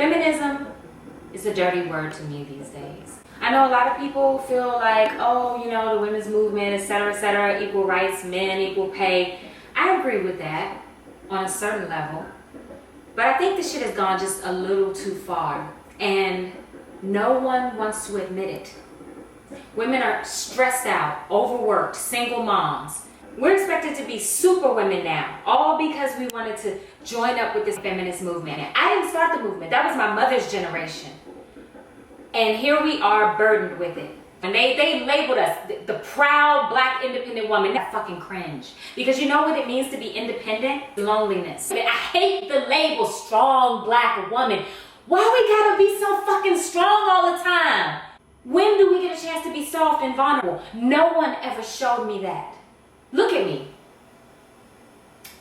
Feminism is a dirty word to me these days. I know a lot of people feel like, oh, you know, the women's movement, etc., equal rights, men, equal pay. I agree with that on a certain level. But I think this shit has gone just a little too far. And no one wants to admit it. Women are stressed out, overworked, single moms. We're expected to be super women now, all because we wanted to join up with this feminist movement. And I didn't start the movement. That was my mother's generation. And here we are burdened with it. And they labeled us the proud black independent woman. That fucking cringe. Because you know what it means to be independent? Loneliness. I mean, I hate the label strong black woman. Why we gotta be so fucking strong all the time? When do we get a chance to be soft and vulnerable? No one ever showed me that. Look at me.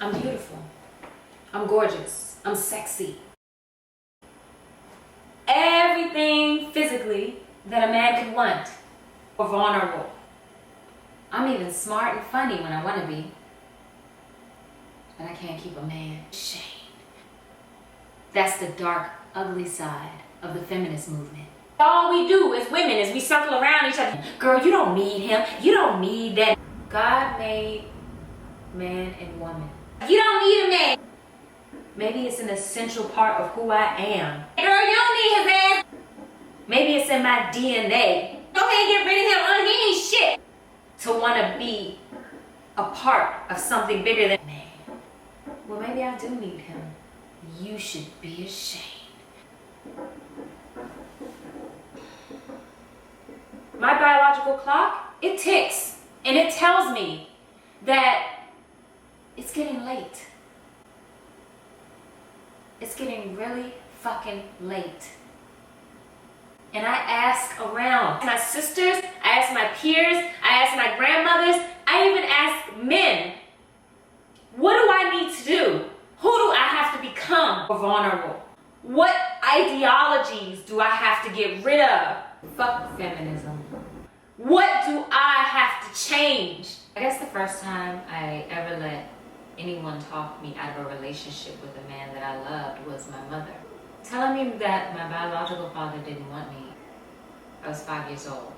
I'm beautiful. I'm gorgeous. I'm sexy. Everything physically that a man could want. Or vulnerable. I'm even smart and funny when I want to be. But I can't keep a man ashamed. That's the dark, ugly side of the feminist movement. All we do as women is we circle around each other. Girl, you don't need him. You don't need that. God made man and woman. You don't need a man. Maybe it's an essential part of who I am. Girl, you don't need his ass. Maybe it's in my DNA. Go ahead and get rid of him. He ain't shit. To want to be a part of something bigger than man. Well, maybe I do need him. You should be ashamed. My biological clock, it ticks. And it tells me that it's getting late. It's getting really fucking late. And I ask around my sisters, I ask my peers, I ask my grandmothers, I even ask men, what do I need to do? Who do I have to become vulnerable? What ideologies do I have to get rid of? Fuck feminism. What do I have to change? I guess the first time I ever let anyone talk me out of a relationship with a man that I loved was my mother. Telling me that my biological father didn't want me. I was 5 years old.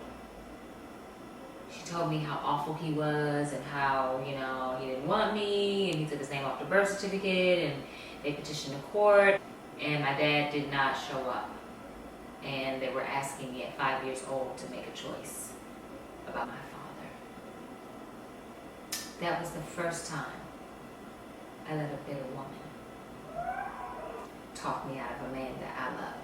She told me how awful he was and how, you know, he didn't want me and he took his name off the birth certificate and they petitioned the court and my dad did not show up. And they were asking me at 5 years old to make a choice about my father. That was the first time I let a bitter woman talk me out of a man that I love.